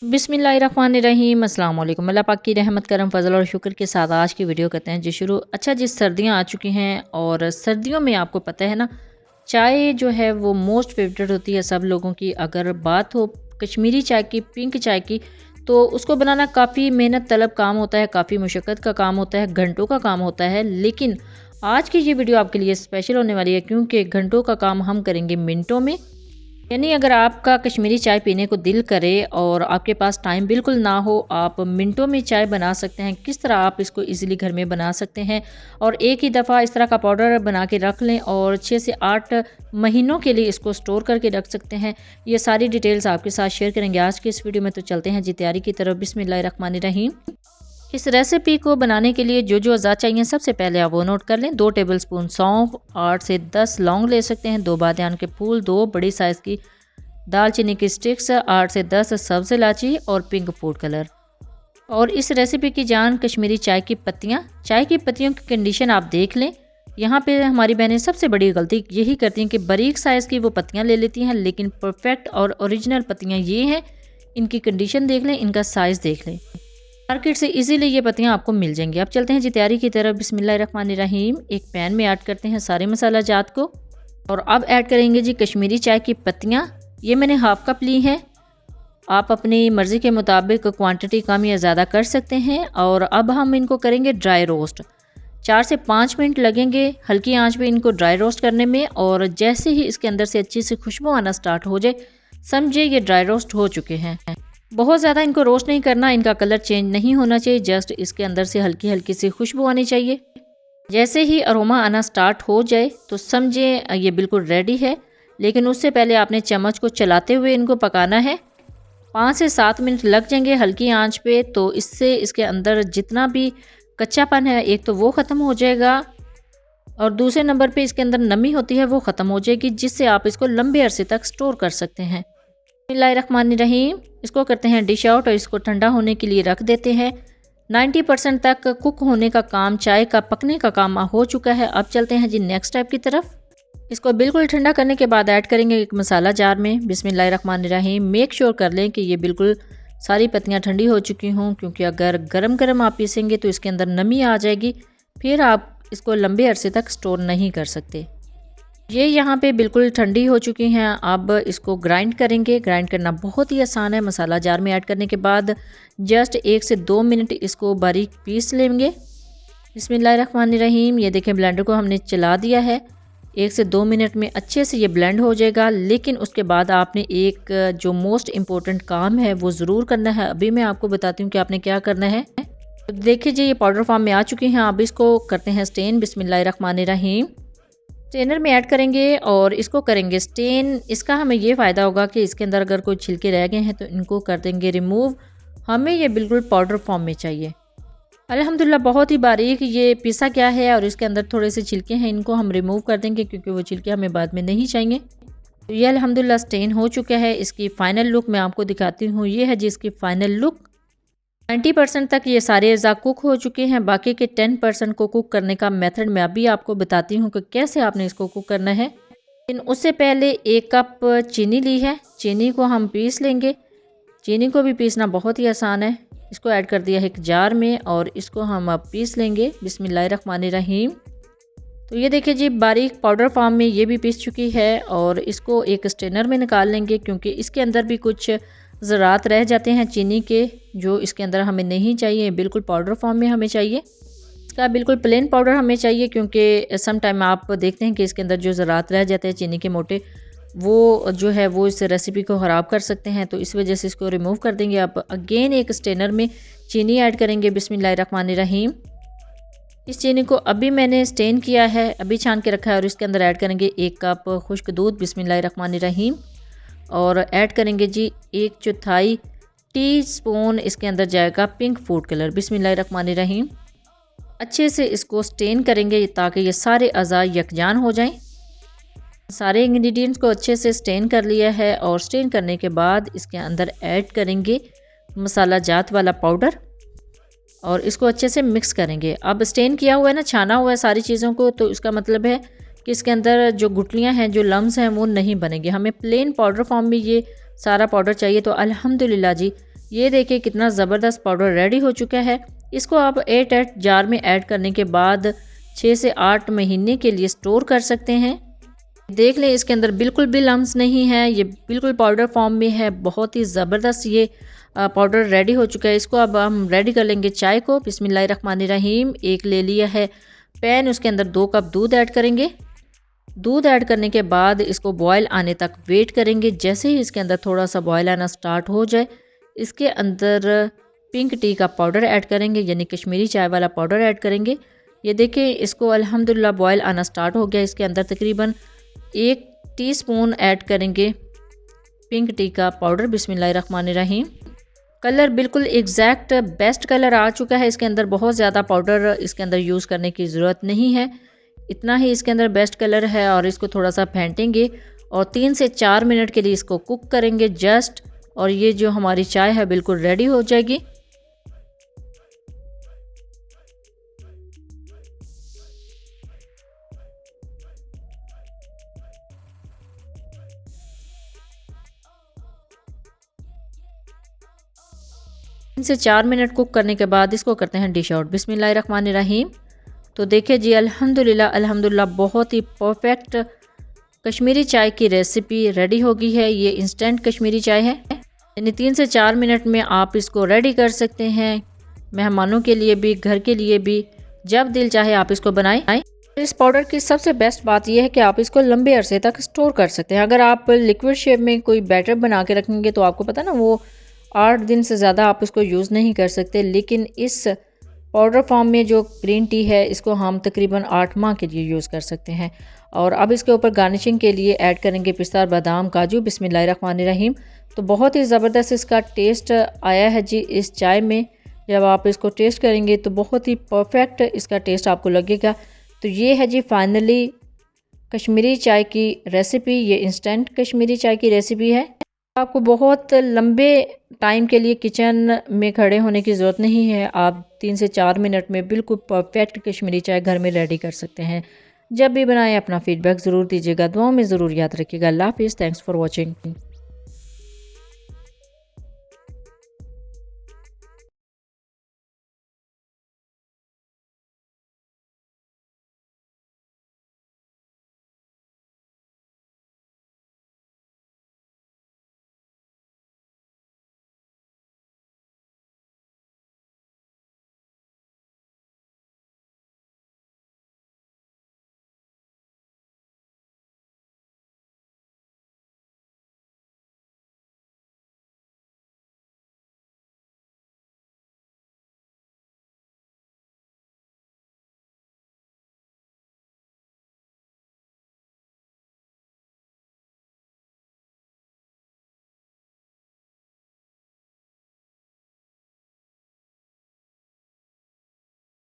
बिस्मिल्लाहिर्रहमानिर्रहीम अस्सलाम वालेकुम। अल्लाह पाक की रहमत करम फजल और शुक्र के साथ आज की वीडियो करते हैं जी शुरू। अच्छा जी, सर्दियाँ आ चुकी हैं और सर्दियों में आपको पता है ना, चाय जो है वो मोस्ट फेवरेट होती है सब लोगों की। अगर बात हो कश्मीरी चाय की, पिंक चाय की, तो उसको बनाना काफ़ी मेहनत तलब काम होता है, काफ़ी मुशक्क़त का काम होता है, घंटों का काम होता है। लेकिन आज की ये वीडियो आपके लिए स्पेशल होने वाली है, क्योंकि घंटों का काम हम करेंगे मिनटों में। यानी अगर आपका कश्मीरी चाय पीने को दिल करे और आपके पास टाइम बिल्कुल ना हो, आप मिनटों में चाय बना सकते हैं। किस तरह आप इसको इजीली घर में बना सकते हैं और एक ही दफ़ा इस तरह का पाउडर बना के रख लें और 6 से 8 महीनों के लिए इसको स्टोर करके रख सकते हैं। ये सारी डिटेल्स आपके साथ शेयर करेंगे आज की इस वीडियो में। तो चलते हैं जी तैयारी की तरफ। बिस्मिल्लाहिर्रहमानिर्रहीम। इस रेसिपी को बनाने के लिए जो जो अज़ा चाहिए सबसे पहले आप वो नोट कर लें। 2 टेबलस्पून सौंफ, 8 से 10 लौंग ले सकते हैं, 2 बादियान के फूल, 2 बड़ी साइज़ की दालचीनी की स्टिक्स, 8 से 10 सब्ज़ इलायची और पिंक फूड कलर। और इस रेसिपी की जान कश्मीरी चाय की पत्तियाँ। चाय की पत्तियों की कंडीशन आप देख लें। यहाँ पे हमारी बहनें सबसे बड़ी गलती यही करती हैं कि बारीक साइज़ की वो पत्तियाँ ले लेती हैं, लेकिन परफेक्ट और ओरिजिनल पत्तियाँ ये हैं। इनकी कंडीशन देख लें, इनका साइज़ देख लें, मार्केट से इजीली ये पत्तियाँ आपको मिल जाएंगी। अब चलते हैं जी तैयारी की तरफ। बिस्मिल्लाहिर्रहमानिर्रहीम। एक पैन में ऐड करते हैं सारे मसाला जात को और अब ऐड करेंगे जी कश्मीरी चाय की पत्तियाँ। ये मैंने हाफ़ कप ली हैं। आप अपनी मर्ज़ी के मुताबिक क्वांटिटी कम या ज़्यादा कर सकते हैं। और अब हम इनको करेंगे ड्राई रोस्ट। 4 से 5 मिनट लगेंगे हल्की आंच पे इनको ड्राई रोस्ट करने में। और जैसे ही इसके अंदर से अच्छी सी खुशबू आना स्टार्ट हो जाए, समझिए ये ड्राई रोस्ट हो चुके हैं। बहुत ज़्यादा इनको रोस्ट नहीं करना, इनका कलर चेंज नहीं होना चाहिए, जस्ट इसके अंदर से हल्की हल्की सी खुशबू आनी चाहिए। जैसे ही अरोमा आना स्टार्ट हो जाए तो समझे ये बिल्कुल रेडी है। लेकिन उससे पहले आपने चम्मच को चलाते हुए इनको पकाना है। 5 से 7 मिनट लग जाएंगे हल्की आंच पे। तो इससे इसके अंदर जितना भी कच्चापन है, एक तो वो ख़त्म हो जाएगा और दूसरे नंबर पे इसके अंदर नमी होती है वो ख़त्म हो जाएगी, जिससे आप इसको लंबे अरसे तक स्टोर कर सकते हैं। बिस्मिल्लाहिर्रहमानिर्रहीम। इसको करते हैं डिश आउट और इसको ठंडा होने के लिए रख देते हैं। 90% तक कुक होने का काम, चाय का पकने का काम हो चुका है। अब चलते हैं जी नेक्स्ट स्टेप की तरफ। इसको बिल्कुल ठंडा करने के बाद ऐड करेंगे एक मसाला जार में। बिस्मिल्लाहिर्रहमानिर्रहीम। मेक श्योर कर लें कि ये बिल्कुल सारी पत्तियाँ ठंडी हो चुकी हों, क्योंकि अगर गरम गरम आप पीसेंगे तो इसके अंदर नमी आ जाएगी, फिर आप इसको लंबे अरसे तक स्टोर नहीं कर सकते। ये यहाँ पे बिल्कुल ठंडी हो चुकी हैं। अब इसको ग्राइंड करेंगे। ग्राइंड करना बहुत ही आसान है। मसाला जार में ऐड करने के बाद जस्ट 1 से 2 मिनट इसको बारीक पीस लेंगे। बिस्मिल्लाहिर्रहमानिर्रहीम। ये देखें ब्लेंडर को हमने चला दिया है। 1 से 2 मिनट में अच्छे से ये ब्लेंड हो जाएगा। लेकिन उसके बाद आपने एक जो मोस्ट इम्पोर्टेंट काम है वो ज़रूर करना है। अभी मैं आपको बताती हूँ कि आपने क्या करना है। तो देखिए जी, ये पाउडर फॉर्म में आ चुकी हैं। अब इसको करते हैं स्टेन। बिस्मिल्लाहिर्रहमानिर्रहीम। स्टेनर में ऐड करेंगे और इसको करेंगे स्टेन। इसका हमें ये फ़ायदा होगा कि इसके अंदर अगर कोई छिलके रह गए हैं तो इनको कर देंगे रिमूव। हमें ये बिल्कुल पाउडर फॉर्म में चाहिए। अल्हम्दुलिल्लाह बहुत ही बारीक ये पीसा गया है और इसके अंदर थोड़े से छिलके हैं, इनको हम रिमूव कर देंगे क्योंकि वो छिलके हमें बाद में नहीं चाहिए। तो ये अल्हम्दुलिल्लाह स्टेन हो चुका है। इसकी फ़ाइनल लुक मैं आपको दिखाती हूँ। ये है जी इसकी फ़ाइनल लुक। 90% तक ये सारे अज़ा कुक हो चुके हैं। बाकी के 10% को कुक करने का मेथड मैं अभी आपको बताती हूँ कि कैसे आपने इसको कुक करना है। लेकिन उससे पहले 1 कप चीनी ली है। चीनी को हम पीस लेंगे। चीनी को भी पीसना बहुत ही आसान है। इसको ऐड कर दिया है एक जार में और इसको हम अब पीस लेंगे। बिस्मिल्लाहिर्रहमानिर्रहीम। तो ये देखिए जी, बारीक पाउडर फॉर्म में ये भी पीस चुकी है और इसको एक स्ट्रेनर में निकाल लेंगे, क्योंकि इसके अंदर भी कुछ ज़रात रह जाते हैं चीनी के, जो इसके अंदर हमें नहीं चाहिए। बिल्कुल पाउडर फॉर्म में हमें चाहिए। इसका बिल्कुल प्लेन पाउडर हमें चाहिए, क्योंकि सम टाइम आप देखते हैं कि इसके अंदर जो ज़रात रह जाते हैं चीनी के मोटे, वो जो है वो इस रेसिपी को ख़राब कर सकते हैं। तो इस वजह से इसको रिमूव कर देंगे। अब अगेन एक स्ट्रेनर में चीनी ऐड करेंगे। बिस्मिल्लाहिर्रहमानिर्रहीम। इस चीनी को अभी मैंने स्टेन किया है, अभी छान के रखा है और इसके अंदर ऐड करेंगे 1 कप खुश्क दूध। बिस्मिल्लाहिर्रहमानिर्रहीम। और ऐड करेंगे जी 1/4 टीस्पून इसके अंदर जाएगा पिंक फूड कलर। बिस्मिल्लाहिर्रहमानिर्रहीम। अच्छे से इसको स्टेन करेंगे ताकि ये सारे अज़ा यकजान हो जाएं। सारे इंग्रेडिएंट्स को अच्छे से स्टेन कर लिया है और स्टेन करने के बाद इसके अंदर ऐड करेंगे मसाला जात वाला पाउडर और इसको अच्छे से मिक्स करेंगे। अब स्टेन किया हुआ है ना, छाना हुआ है सारी चीज़ों को, तो इसका मतलब है कि इसके अंदर जो गुठलियाँ हैं, जो लम्स हैं, वो नहीं बनेंगे। हमें प्लेन पाउडर फॉर्म में ये सारा पाउडर चाहिए। तो अल्हम्दुलिल्लाह जी ये देखिए कितना ज़बरदस्त पाउडर रेडी हो चुका है। इसको आप 8 जार में ऐड करने के बाद 6 से 8 महीने के लिए स्टोर कर सकते हैं। देख लें इसके अंदर बिल्कुल भी लम्स नहीं है, ये बिल्कुल पाउडर फॉर्म में है। बहुत ही ज़बरदस्त ये पाउडर रेडी हो चुका है। इसको अब हम रेडी कर लेंगे चाय को। बिस्मिल्लाहिर्रहमानिर्रहीम। एक ले लिया है पैन, उसके अंदर 2 कप दूध ऐड करेंगे। दूध ऐड करने के बाद इसको बॉयल आने तक वेट करेंगे। जैसे ही इसके अंदर थोड़ा सा बॉयल आना स्टार्ट हो जाए, इसके अंदर पिंक टी का पाउडर ऐड करेंगे, यानी कश्मीरी चाय वाला पाउडर ऐड करेंगे। ये देखें इसको अल्हम्दुलिल्लाह बॉयल आना स्टार्ट हो गया। इसके अंदर तकरीबन 1 टीस्पून ऐड करेंगे पिंक टी का पाउडर। बिस्मिल्लाहिर्रहमानिर्रहीम। कलर बिल्कुल एग्जैक्ट बेस्ट कलर आ चुका है। इसके अंदर बहुत ज़्यादा पाउडर इसके अंदर यूज़ करने की ज़रूरत नहीं है, इतना ही इसके अंदर बेस्ट कलर है। और इसको थोड़ा सा फेंटेंगे और 3 से 4 मिनट के लिए इसको कुक करेंगे जस्ट। और ये जो हमारी चाय है बिल्कुल रेडी हो जाएगी। से 4 मिनट कुक करने के बाद इसको करते हैं डिश आउट। बिस्मिल्लाहिर्रहमानिर्रहीम। तो देखिए जी अल्हम्दुलिल्लाह बहुत ही परफेक्ट कश्मीरी चाय की रेसिपी रेडी हो गई है। ये इंस्टेंट कश्मीरी चाय है, यानी 3 से 4 मिनट में आप इसको रेडी कर सकते हैं। मेहमानों के लिए भी, घर के लिए भी, जब दिल चाहे आप इसको बनाएं। इस पाउडर की सबसे बेस्ट बात यह है कि आप इसको लंबे अरसे तक स्टोर कर सकते हैं। अगर आप लिक्विड शेप में कोई बैटर बना के रखेंगे तो आपको पता ना वो 8 दिन से ज़्यादा आप इसको यूज़ नहीं कर सकते। लेकिन इस पाउडर फॉर्म में जो ग्रीन टी है इसको हम तकरीबन 8 माह के लिए यूज़ कर सकते हैं। और अब इसके ऊपर गार्निशिंग के लिए ऐड करेंगे पिस्ता, बादाम, काजू। बिस्मिल्लाहिर्रहमानिर्रहीम। तो बहुत ही ज़बरदस्त इसका टेस्ट आया है जी इस चाय में। जब आप इसको टेस्ट करेंगे तो बहुत ही परफेक्ट इसका टेस्ट आपको लगेगा। तो ये है जी फाइनली कश्मीरी चाय की रेसिपी। ये इंस्टेंट कश्मीरी चाय की रेसिपी है। आपको बहुत लंबे टाइम के लिए किचन में खड़े होने की ज़रूरत नहीं है। आप 3 से 4 मिनट में बिल्कुल परफेक्ट कश्मीरी चाय घर में रेडी कर सकते हैं। जब भी बनाएं अपना फीडबैक ज़रूर दीजिएगा, दुआओं में ज़रूर याद रखिएगा। अल्लाह हाफ़िज़। Thanks for watching.